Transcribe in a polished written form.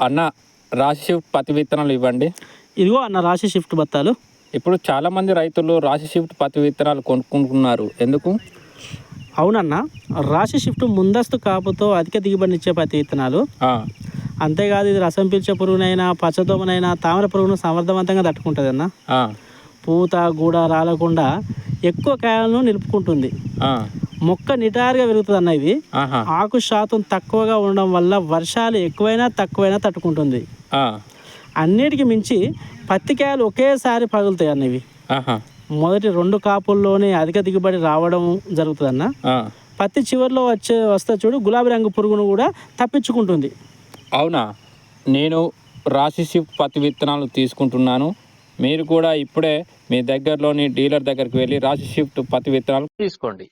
అన్న రాశి షిఫ్ట్ పత్తి విత్తనాలు ఇవ్వండి. ఇదిగో అన్న రాశి షిఫ్ట్ బత్తాలు. ఇప్పుడు చాలామంది రైతులు రాశి షిఫ్ట్ పత్తి విత్తనాలు కొనుక్కుంటున్నారు, ఎందుకు? అవునన్న, రాశి షిఫ్ట్ ముందస్తు కాపుతో అధిక దిగుబడినిచ్చే పత్తి విత్తనాలు. అంతేకాదు ఇది రసం పీల్చే పురుగునైనా పచ్చదోమనైనా తామర పురుగును సమర్థవంతంగా తట్టుకుంటుంది అన్న. పూత గూడ రాలకుండా ఎక్కువ కాయలను నిలుపుకుంటుంది. మొక్క నిటారుగా పెరుగుతుంది అన్న. ఇది ఆకు శాతం తక్కువగా ఉండడం వల్ల వర్షాలు ఎక్కువైనా తక్కువైనా తట్టుకుంటుంది. అన్నిటికీ మించి పత్తి కాయలు ఒకేసారి పగులుతాయి అన్న. ఇవి మొదటి 2 కాపుల్లోనే అధిక దిగుబడి రావడం జరుగుతుంది అన్న. పత్తి చివరిలో వస్తే చూడు గులాబీ రంగు పురుగును కూడా తప్పించుకుంటుంది. అవునా? నేను రాశి షిఫ్ట్ పత్తి విత్తనాలు తీసుకుంటున్నాను. మీరు కూడా ఇప్పుడే మీ దగ్గరలోని డీలర్ దగ్గరికి వెళ్ళి రాశి షిఫ్ట్ పత్తి విత్తనాలు తీసుకోండి.